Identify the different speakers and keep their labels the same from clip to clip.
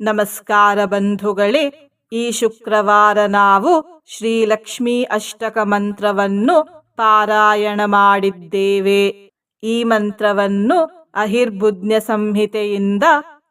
Speaker 1: ನಮಸ್ಕಾರ ಬಂಧುಗಳೇ, ಈ ಶುಕ್ರವಾರ ನಾವು ಶ್ರೀಲಕ್ಷ್ಮೀ ಅಷ್ಟಕ ಮಂತ್ರವನ್ನು ಪಾರಾಯಣ ಮಾಡಿದ್ದೇವೆ. ಈ ಮಂತ್ರವನ್ನು ಅಹಿರ್ಬುಧ್ಯ ಸಂಹಿತೆಯಿಂದ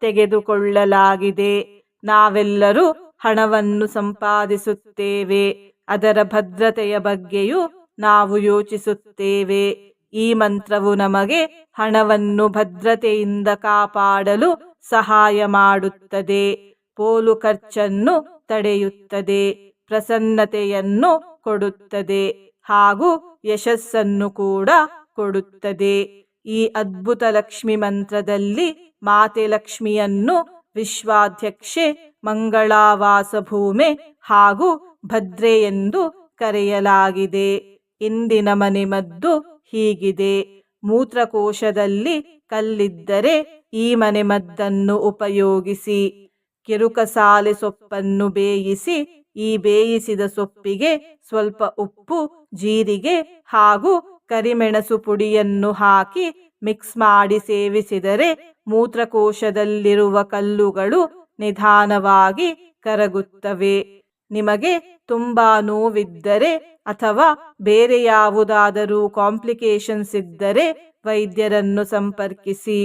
Speaker 1: ತೆಗೆದುಕೊಳ್ಳಲಾಗಿದೆ. ನಾವೆಲ್ಲರೂ ಹಣವನ್ನು ಸಂಪಾದಿಸುತ್ತೇವೆ. ಅದರ ಭದ್ರತೆಯ ಬಗ್ಗೆಯೂ ನಾವು ಯೋಚಿಸುತ್ತೇವೆ. ಈ ಮಂತ್ರವು ನಮಗೆ ಹಣವನ್ನು ಭದ್ರತೆಯಿಂದ ಕಾಪಾಡಲು ಸಹಾಯ ಮಾಡುತ್ತದೆ. ಪೋಲು ಖರ್ಚನ್ನು ತಡೆಯುತ್ತದೆ, ಪ್ರಸನ್ನತೆಯನ್ನು ಕೊಡುತ್ತದೆ ಹಾಗೂ ಯಶಸ್ಸನ್ನು ಕೂಡ ಕೊಡುತ್ತದೆ. ಈ ಅದ್ಭುತ ಲಕ್ಷ್ಮಿ ಮಂತ್ರದಲ್ಲಿ ಮಾತೆ ಲಕ್ಷ್ಮಿಯನ್ನು ವಿಶ್ವಾಧ್ಯಕ್ಷೆ, ಮಂಗಳಾವಾಸ ಭೂಮೆ ಹಾಗೂ ಭದ್ರೆ ಎಂದು ಕರೆಯಲಾಗಿದೆ. ಇಂದಿನ ಮನೆಮದ್ದು ಹೀಗಿದೆ. ಮೂತ್ರಕೋಶದಲ್ಲಿ ಕಲ್ಲಿದ್ದರೆ ಈ ಮನೆಮದ್ದನ್ನು ಉಪಯೋಗಿಸಿ. ಕಿರುಕಸಾಲೆ ಸೊಪ್ಪನ್ನು ಬೇಯಿಸಿ, ಈ ಬೇಯಿಸಿದ ಸೊಪ್ಪಿಗೆ ಸ್ವಲ್ಪ ಉಪ್ಪು, ಜೀರಿಗೆ ಹಾಗೂ ಕರಿಮೆಣಸು ಪುಡಿಯನ್ನು ಹಾಕಿ ಮಿಕ್ಸ್ ಮಾಡಿ ಸೇವಿಸಿದರೆ ಮೂತ್ರಕೋಶದಲ್ಲಿರುವ ಕಲ್ಲುಗಳು ನಿಧಾನವಾಗಿ ಕರಗುತ್ತವೆ. ನಿಮಗೆ ತುಂಬಾ ನೋವಿದ್ದರೆ ಅಥವಾ ಬೇರೆ ಯಾವುದಾದರೂ ಕಾಂಪ್ಲಿಕೇಶನ್ಸ್ ಇದ್ದರೆ ವೈದ್ಯರನ್ನು ಸಂಪರ್ಕಿಸಿ.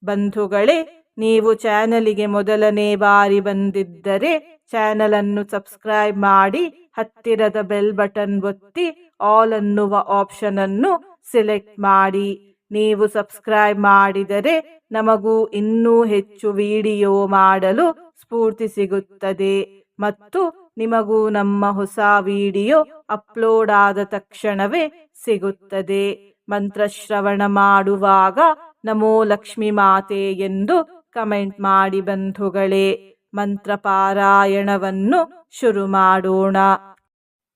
Speaker 1: ಬಂಧುಗಳೇ, ನೀವು ಚಾನಲಿಗೆ ಮೊದಲನೇ ಬಾರಿ ಬಂದಿದ್ದರೆ ಚಾನಲ್ ಅನ್ನು ಸಬ್ಸ್ಕ್ರೈಬ್ ಮಾಡಿ, ಹತ್ತಿರದ ಬೆಲ್ ಬಟನ್ ಒತ್ತಿ ಆಲ್ ಅನ್ನುವ ಆಪ್ಷನ್ ಅನ್ನು ಸಿಲೆಕ್ಟ್ ಮಾಡಿ. ನೀವು ಸಬ್ಸ್ಕ್ರೈಬ್ ಮಾಡಿದರೆ ನಮಗೂ ಇನ್ನೂ ಹೆಚ್ಚು ವಿಡಿಯೋ ಮಾಡಲು ಸ್ಫೂರ್ತಿ ಸಿಗುತ್ತದೆ ಮತ್ತು ನಿಮಗೂ ನಮ್ಮ ಹೊಸ ವಿಡಿಯೋ ಅಪ್ಲೋಡ್ ಆದ ತಕ್ಷಣವೇ ಸಿಗುತ್ತದೆ. ಮಂತ್ರಶ್ರವಣ ಮಾಡುವಾಗ ನಮೋ ಲಕ್ಷ್ಮೀ ಮಾತೆ ಎಂದು ಕಮೆಂಟ್ ಮಾಡಿ ಬಂಧುಗಳೇ. ಮಂತ್ರ ಪಾರಾಯಣವನ್ನು ಶುರು ಮಾಡೋಣ.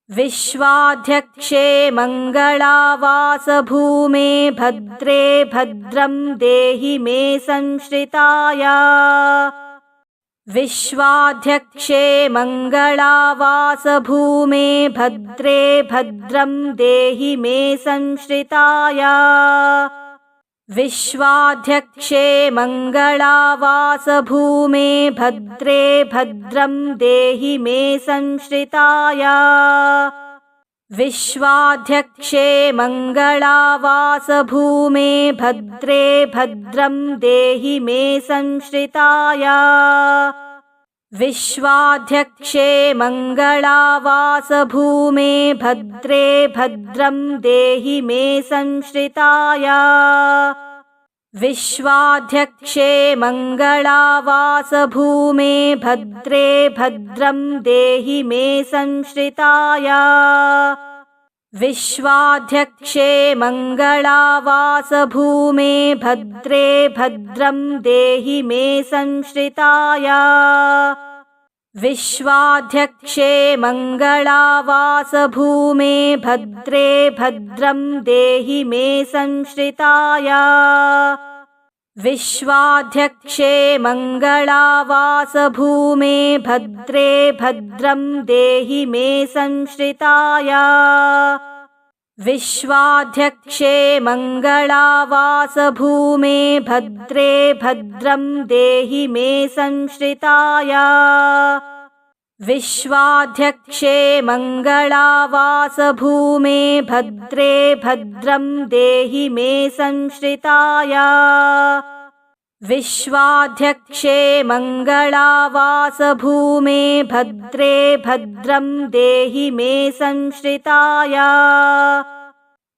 Speaker 1: ವಿಶ್ವಾಧ್ಯಕ್ಷೆ ಮಂಗಳಾವಾಸ ಭೂಮೆ ಭದ್ರೇ ಭದ್ರಂ ದೇಹಿ ಮೇ ಸಂಶ್ರಿತಾಯ. ವಿಶ್ವಾಧ್ಯಕ್ಷೆ ಮಂಗಳಾವಾಸ ಭೂಮೆ ಭದ್ರೇ ಭದ್ರಂ ದೇಹಿ ಮೇ ಸಂಶ್ರಿತಾಯ. ವಿಶ್ವಾಧ್ಯಕ್ಷೆ ಮಂಗಳಾವಾಸ ಭೂಮೆ ಭದ್ರೇ ಭದ್ರಂ ದೇಹಿ ಮೇ ಸಂಶ್ರಿತಾಯ. ವಿಶ್ವಾಧ್ಯಕ್ಷೆ ಮಂಗಳಾವಾಸ ಭೂಮೆ ಭದ್ರೇ ಭದ್ರಂ ದೇಹಿ ಮೇ ಸಂಶ್ರಿತಾಯ. ವಿಶ್ವಾಧ್ಯಕ್ಷೆ ಮಂಗಳಾವಾಸ ಭೂಮೆ ಭದ್ರೇ ಭದ್ರಂ ದೇಹಿ ಮೇ ಸಂಶ್ರಿತಾಯ. ವಿಶ್ವಾಧ್ಯಕ್ಷೆ ಮಂಗಳಾವಾಸ ಭೂಮೆ ಭದ್ರೇ ಭದ್ರಂ ದೇಹಿ ಮೇ ಸಂಶ್ರಿತಾಯ. ವಿಶ್ವಾಧ್ಯಕ್ಷೆ ಮಂಗಳಾವಾಸ ಭೂಮೆ ಭದ್ರೇ ಭದ್ರಂ ದೇಹಿ ಮೇ ಸಂಶ್ರಿತಾಯ. ವಿಶ್ವಾಧ್ಯಕ್ಷೆ ಮಂಗಳಾವಾಸ ಭೂಮೆ ಭದ್ರೇ ಭದ್ರಂ ದೇಹಿ ಮೇ ಸಂಶ್ರಿತಾಯ. ವಿಶ್ವಾಧ್ಯಕ್ಷೆ ಮಂಗಳಾವಾಸ ಭೂಮೆ ಭದ್ರೇ ಭದ್ರಂ ದೇಹಿ ಮೇ ಸಂಶ್ರಿತಾಯ. ವಿಶ್ವಾಧ್ಯಕ್ಷೆ ಮಂಗಳಾವಾಸ ಭೂಮೆ ಭದ್ರೇ ಭದ್ರಂ ದೇಹಿ ಮೇ ಸಂಶ್ರಿತಾಯ. ವಿಶ್ವಾಧ್ಯಕ್ಷೆ ಮಂಗಳಾವಾಸ ಭೂಮೆ ಭದ್ರೇ ಭದ್ರಂ ದೇಹಿ ಮೇ ಸಂಶ್ರಿತಾಯ. ವಿಶ್ವಾಧ್ಯಕ್ಷೆ ಮಂಗಳಾವಾಸ ಭೂಮೆ ಭದ್ರೇ ಭದ್ರಂ ದೇಹಿ ಮೇ ಸಂಶ್ರಿತಾಯ.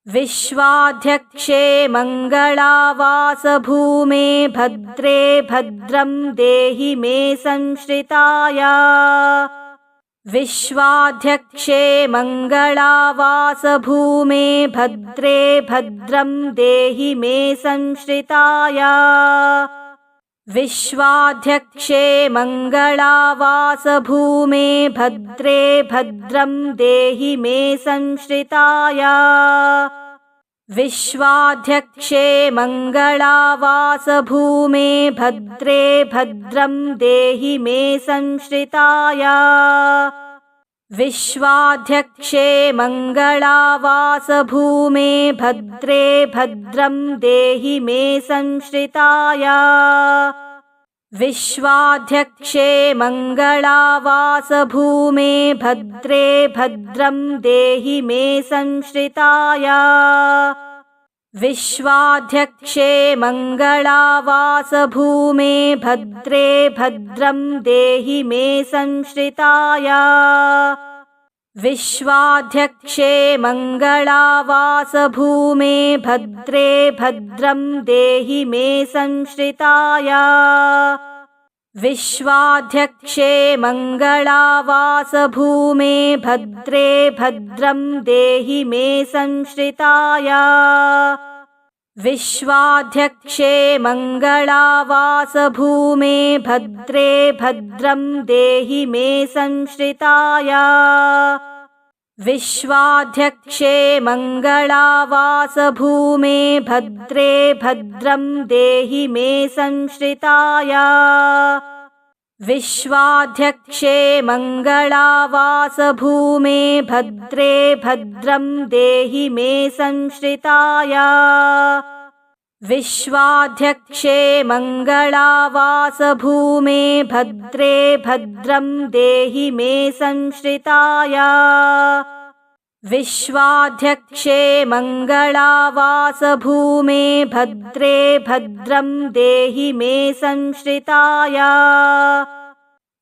Speaker 1: ವಿಶ್ವಾಧ್ಯಕ್ಷೆ ಮಂಗಳಾವಾಸ ಭೂಮೆ ಭದ್ರೇ ಭದ್ರಂ ದೇಹಿ ಮೇ ಸಂಶ್ರಿತಾಯ. ವಿಶ್ವಾಧ್ಯಕ್ಷೆ ಮಂಗಳಾವಾಸ ಭೂಮೆ ಭದ್ರೇ ಭದ್ರಂ ದೇಹಿ ಮೇ ಸಂಶ್ರಿತಾಯ. ವಿಶ್ವಾಧ್ಯಕ್ಷೆ ಮಂಗಳಾವಾಸ ಭೂಮೆ ಭದ್ರೇ ಭದ್ರಂ ದೇಹಿ ಮೇ ಸಂಶ್ರಿತಾಯ. ವಿಶ್ವಾಧ್ಯಕ್ಷೆ ಮಂಗಳಾವಾಸ ಭೂಮೆ ಭದ್ರೇ ಭದ್ರಂ ದೇಹಿ ಮೇ ಸಂಶ್ರಿತಾಯ. ವಿಶ್ವಾಧ್ಯಕ್ಷೆ ಮಂಗಳಾವಾಸ ಭೂಮೆ ಭದ್ರೇ ಭದ್ರಂ ದೇಹಿ ಮೇ ಸಂಶ್ರಿತಾಯ. विश्वाध्यक्षे मङ्गलावासभूमे भद्रे भद्रं देहि मे संश्रिताय। विश्वाध्यक्षे मङ्गलावासभूमे भद्रे भद्रं देहि मे संश्रिताय। विश्वाध्यक्षे मङ्गलावासभूमे भद्रे भद्रं देहि मे संश्रिताय। विश्वाध्यक्षे मङ्गलावासभूमे भद्रे भद्रं देहि मे संश्रिताय। विश्वाध्यक्षे मङ्गलावासभूमे भद्रे भद्रं देहि मे संश्रिताय। विश्वाध्यक्षे मङ्गलावासभूमे भद्रे भद्रं देहि मे संश्रिताय। विश्वाध्यक्षे मङ्गलावासभूमे भद्रे भद्रं देहि मे संश्रिताय। विश्वाध्यक्षे मङ्गलावासभूमे भद्रे भद्रं देहि मे संश्रिताय। विश्वाध्यक्षे मङ्गलावासभूमे भद्रे भद्रं देहि मे संश्रिताय।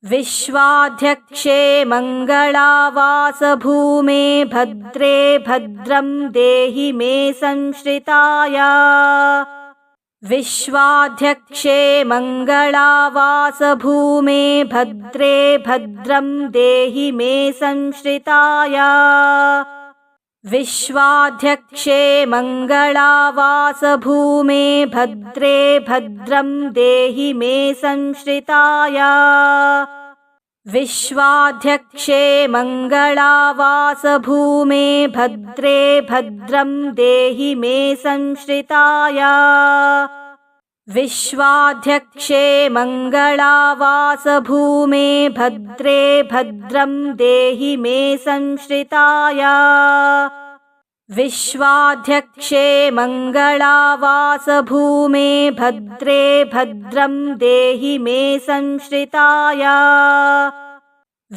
Speaker 1: विश्वाध्यक्षे मङ्गलावासभूमे भद्रे भद्रं देहि मे संश्रिताय। विश्वाध्यक्षे मङ्गलावासभूमे भद्रे भद्रं देहि मे संश्रिताय। विश्वाध्यक्षे मङ्गलावासभूमे भद्रे भद्रं देहि मे संश्रिताय। विश्वाध्यक्षे मङ्गलावासभूमे भद्रे भद्रं देहि मे संश्रिताय। विश्वाध्यक्षे मङ्गलावासभूमे भद्रे भद्रं देहि मे संश्रिताय। विश्वाध्यक्षे मङ्गलावासभूमे भद्रे भद्रं देहि मे संश्रिताय।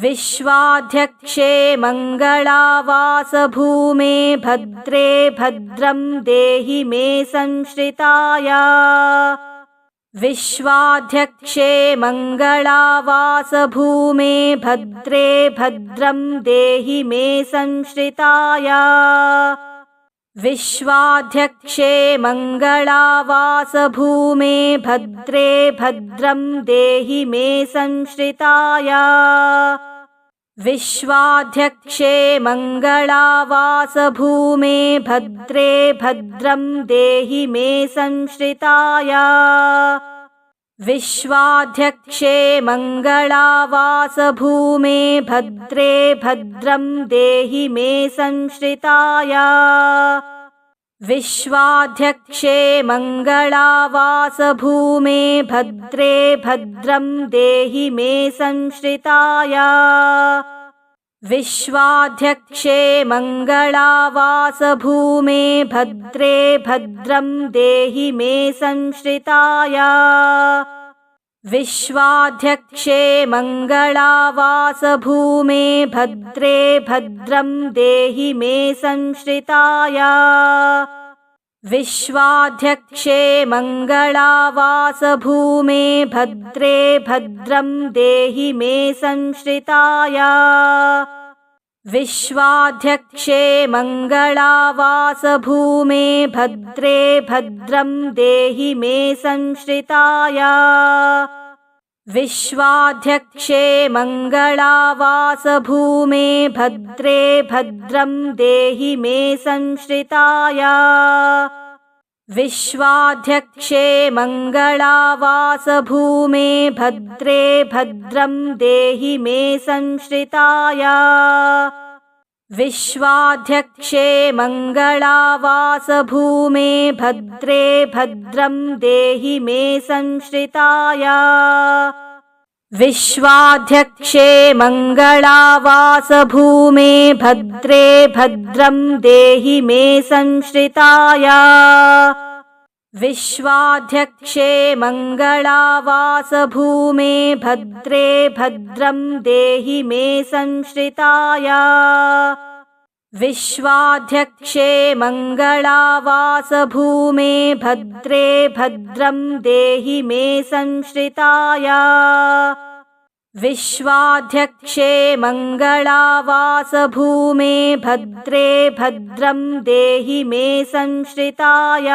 Speaker 1: विश्वाध्यक्षे मङ्गलावासभूमे भद्रे भद्रं देहि मे संश्रिताय। विश्वाध्यक्षे मङ्गलावासभूमे भद्रे भद्रं देहि मे संश्रिताय। विश्वाध्यक्षे मङ्गलावासभूमे भद्रे भद्रं देहि मे संश्रिताय। विश्वाध्यक्षे मङ्गलावासभूमे भद्रे भद्रं देहि मे संश्रिताय। विश्वाध्यक्षे मङ्गलावासभूमे भद्रे भद्रं देहि मे संश्रिताय। विश्वाध्यक्षे मङ्गलावासभूमे भद्रे भद्रं देहि मे संश्रिताय। विश्वाध्यक्षे मङ्गलावासभूमे भद्रे भद्रं देहि मे संश्रिताय। विश्वाध्यक्षे मङ्गलावासभूमे भद्रे भद्रं देहि मे संश्रिताय। विश्वाध्यक्षे मङ्गलावासभूमे भद्रे भद्रं देहि मे संश्रिताय। विश्वाध्यक्षे मङ्गलावासभूमे भद्रे भद्रं देहि मे संश्रिताय। विश्वाध्यक्षे मङ्गलावासभूमे भद्रे भद्रं देहि मे संश्रिताय। विश्वाध्यक्षे मङ्गलावासभूमे भद्रे भद्रं देहि मे संश्रिताय। विश्वाध्यक्षे मङ्गलावासभूमे भद्रे भद्रं देहि मे संश्रिताय। विश्वाध्यक्षे मङ्गलावासभूमे भद्रे भद्रं देहि मे संश्रिताय। विश्वाध्यक्षे मङ्गलावासभूमे भद्रे भद्रं देहि मे संश्रिताय विश्वाध्यक्षे मङ्गलावासभूमे भद्रे भद्रं देहि मे संश्रिताय विश्वाध्यक्षे मङ्गलावासभूमे भद्रे भद्रं देहि मे संश्रिताय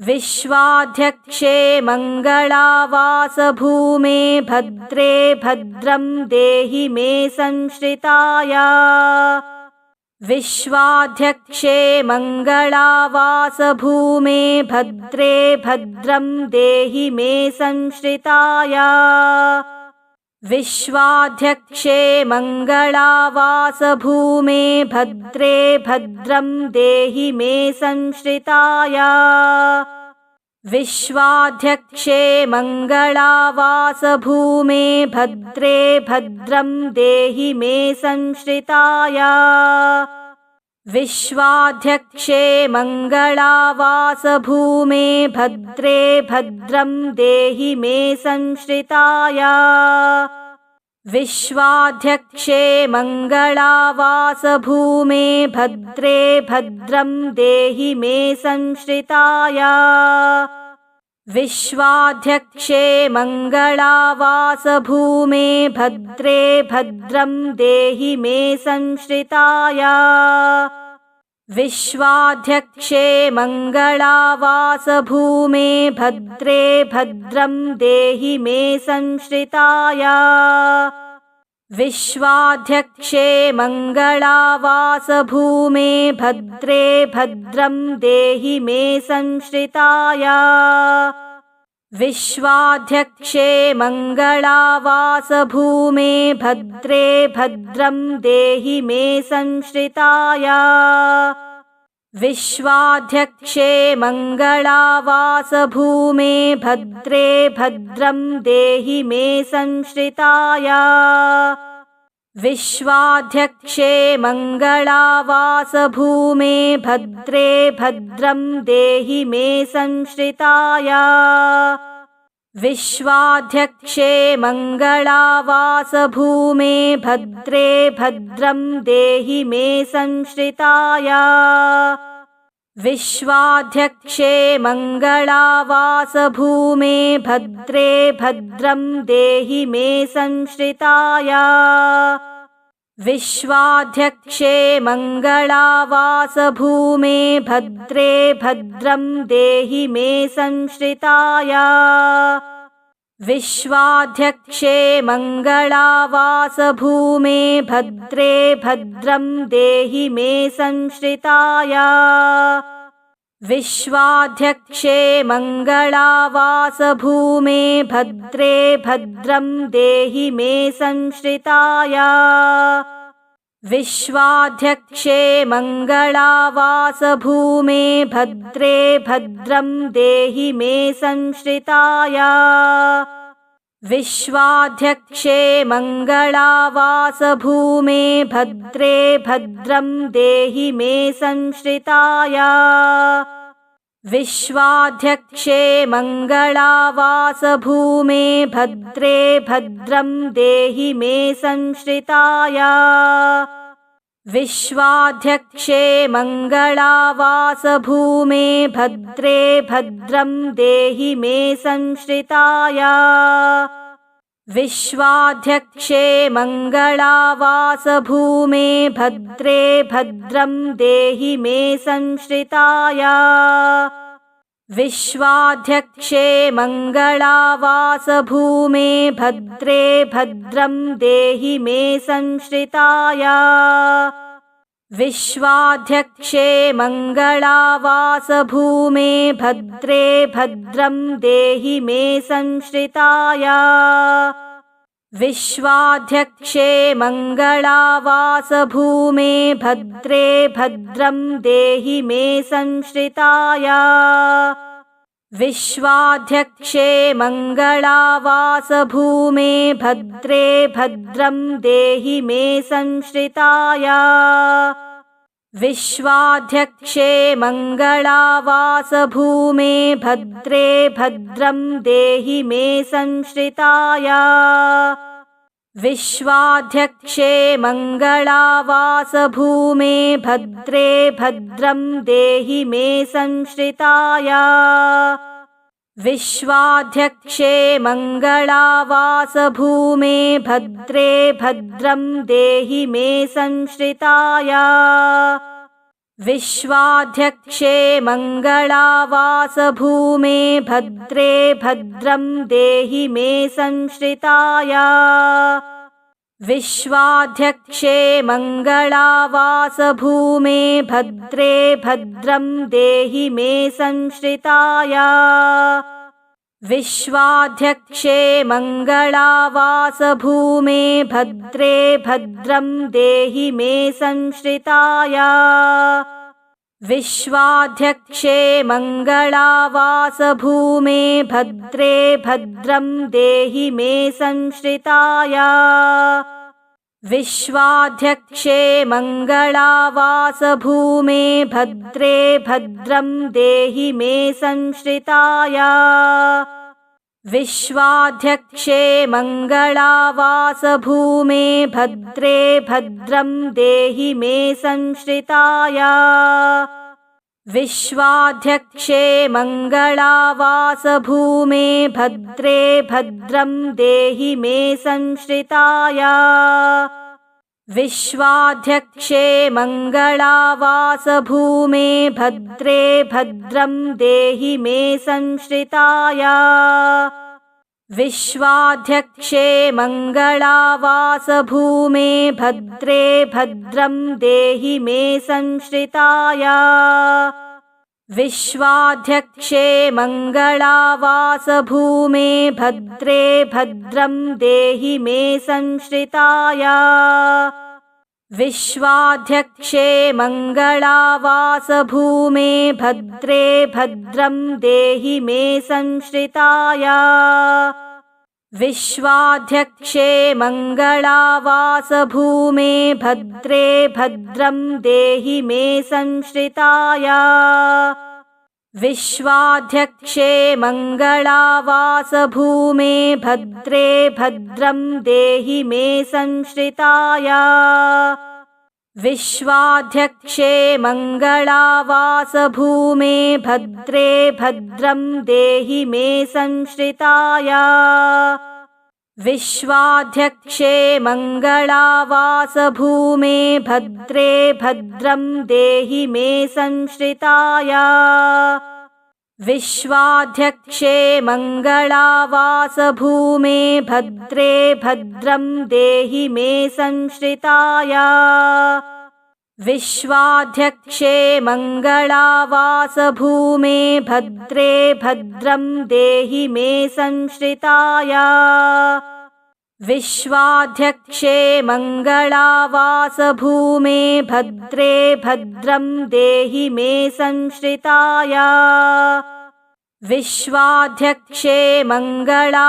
Speaker 1: विश्वाध्यक्षे मङ्गलावासभूमे भद्रे भद्रं देहि मे संश्रिताय विश्वाध्यक्षे मङ्गलावासभूमे भद्रे भद्रं देहि मे संश्रिताय विश्वाध्यक्षे मङ्गलावासभूमे भद्रे भद्रं देहि मे संश्रिताय विश्वाध्यक्षे मङ्गलावासभूमे भद्रे भद्रं देहि मे संश्रिताय विश्वाध्यक्षे मङ्गलावासभूमे भद्रे भद्रं देहि मे संश्रिताय विश्वाध्यक्षे मङ्गलावासभूमे भद्रे भद्रं देहि मे संश्रिताय विश्वाध्यक्षे मङ्गलावासभूमे भद्रे भद्रं देहि मे संश्रिताय विश्वाध्यक्षे मङ्गलावासभूमे भद्रे भद्रं देहि मे संश्रिताय विश्वाध्यक्षे मङ्गलावासभूमे भद्रे भद्रं देहि मे संश्रिताय विश्वाध्यक्षे मङ्गलावासभूमे भद्रे भद्रं देहि मे संश्रिताय विश्वाध्यक्षे मङ्गलावासभूमे भद्रे भद्रं देहि मे संश्रिताय विश्वाध्यक्षे मङ्गलावासभूमे भद्रे भद्रं देहि मे संश्रिताय विश्वाध्यक्षे मङ्गलावासभूमे भद्रे भद्रं देहि मे संश्रिताय विश्वाध्यक्षे मङ्गलावासभूमे भद्रे भद्रं देहि मे संश्रिताय विश्वाध्यक्षे मङ्गलावासभूमे भद्रे भद्रं देहि मे संश्रिताय विश्वाध्यक्षे मङ्गलावासभूमे भद्रे भद्रं देहि मे संश्रिताय विश्वाध्यक्षे मङ्गलावासभूमे भद्रे भद्रं देहि मे संश्रिताय विश्वाध्यक्षे मङ्गलावासभूमे भद्रे भद्रं देहि मे संश्रिताय विश्वाध्यक्षे मङ्गलावासभूमे भद्रे भद्रं देहि मे संश्रिताय विश्वाध्यक्षे मङ्गलावासभूमे भद्रे भद्रं देहि मे संश्रिताय विश्वाध्यक्षे मङ्गलावासभूमे भद्रे भद्रं देहि मे संश्रिताय विश्वाध्यक्षे मङ्गलावासभूमे भद्रे भद्रं देहि मे संश्रिताय विश्वाध्यक्षे मङ्गलावासभूमे भद्रे भद्रं देहि मे संश्रिताय विश्वाध्यक्षे मङ्गलावासभूमे भद्रे भद्रं देहि मे संश्रिताय विश्वाध्यक्षे मङ्गलावासभूमे भद्रे भद्रं देहि मे संश्रिताय विश्वाध्यक्षे मङ्गलावासभूमे भद्रे भद्रं देहि मे संश्रिताय विश्वाध्यक्षे मङ्गलावासभूमे भद्रे भद्रं देहि मे संश्रिताय विश्वाध्यक्षे मङ्गलावासभूमे भद्रे भद्रं देहि मे संश्रिताय विश्वाध्यक्षे मङ्गलावासभूमे भद्रे भद्रं देहि मे संश्रिताय विश्वाध्यक्षे मङ्गलावासभूमे भद्रे भद्रं देहि मे संश्रिताय विश्वाध्यक्षे मङ्गलावासभूमे भद्रे भद्रं देहि मे संश्रिताय विश्वाध्यक्षे मङ्गलावासभूमे भद्रे भद्रं देहि मे संश्रिताय विश्वाध्यक्षे मङ्गलावासभूमे भद्रे भद्रं देहि मे संश्रिताय विश्वाध्यक्षे मङ्गलावासभूमे भद्रे भद्रं देहि मे संश्रिताय विश्वाध्यक्षे मङ्गलावासभूमे भद्रे भद्रं देहि मे संश्रिताय विश्वाध्यक्षे मङ्गलावासभूमे भद्रे भद्रं देहि मे संश्रिताय विश्वाध्यक्षे मङ्गलावासभूमे भद्रे भद्रं देहि मे संश्रिताय विश्वाध्यक्षे मङ्गलावासभूमे भद्रे भद्रं देहि मे संश्रिताय विश्वाध्यक्षे मङ्गलावासभूमे भद्रे भद्रं देहि मे संश्रिताय विश्वाध्यक्षे मङ्गलावासभूमे भद्रे भद्रं देहि मे संश्रिताय विश्वाध्यक्षे मङ्गलावासभूमे भद्रे भद्रं देहि मे संश्रिताय विश्वाध्यक्षे मङ्गलावासभूमे भद्रे भद्रं देहि मे संश्रिताय विश्वाध्यक्षे मङ्गलावासभूमे भद्रे भद्रं देहि मे संश्रिताय विश्वाध्यक्षे मङ्गलावासभूमे भद्रे भद्रं देहि मे संश्रिताय विश्वाध्यक्षे मङ्गलावासभूमे भद्रे भद्रं देहि मे संश्रिताय विश्वाध्यक्षे मङ्गलावासभूमे भद्रे भद्रं देहि मे संश्रिताय विश्वाध्यक्षे मङ्गलावासभूमे भद्रे भद्रं देहि मे संश्रिताय विश्वाध्यक्षे मङ्गलावासभूमे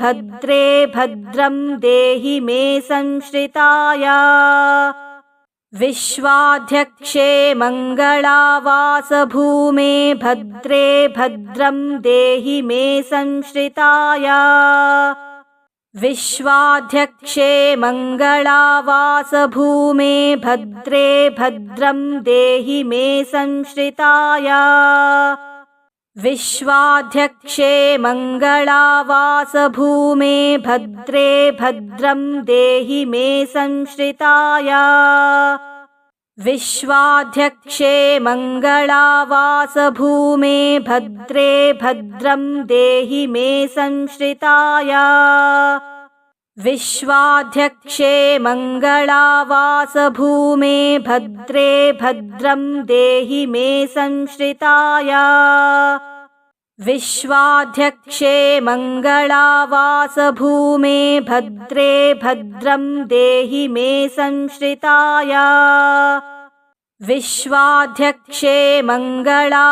Speaker 1: भद्रे भद्रं देहि मे संश्रिताय विश्वाध्यक्षे मङ्गलावासभूमे भद्रे भद्रं देहि मे संश्रिताय विश्वाध्यक्षे मङ्गलावासभूमे भद्रे भद्रं देहि मे संश्रिताय विश्वाध्यक्षे मङ्गलावासभूमे भद्रे भद्रं देहि मे संश्रिताय विश्वाध्यक्षे मङ्गलावासभूमे भद्रे भद्रं देहि मे संश्रिताय विश्वाध्यक्षे मङ्गलावासभूमे भद्रे भद्रं देहि मे संश्रिताय विश्वाध्यक्षे मङ्गलावासभूमे भद्रे भद्रं देहि मे संश्रिताय विश्वाध्यक्षे मङ्गलावासभूमे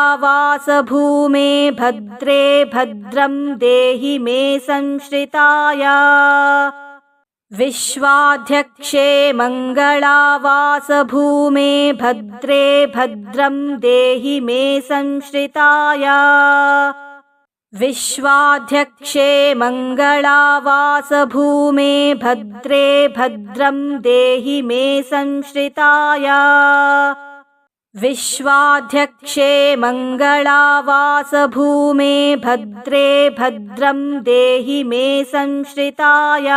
Speaker 1: भद्रे भद्रं देहि मे संश्रिताय विश्वाध्यक्षे मङ्गलावासभूमे भद्रे भद्रं देहि मे संश्रिताय विश्वाध्यक्षे मङ्गलावासभूमे भद्रे भद्रं देहि मे संश्रिताय विश्वाध्यक्षे मङ्गलावासभूमे भद्रे भद्रं देहि मे संश्रिताय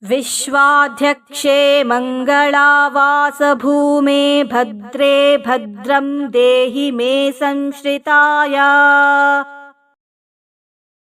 Speaker 1: विश्वाध्यक्षे मङ्गलावासभूमे भद्रे भद्रं देहि मे संश्रिताय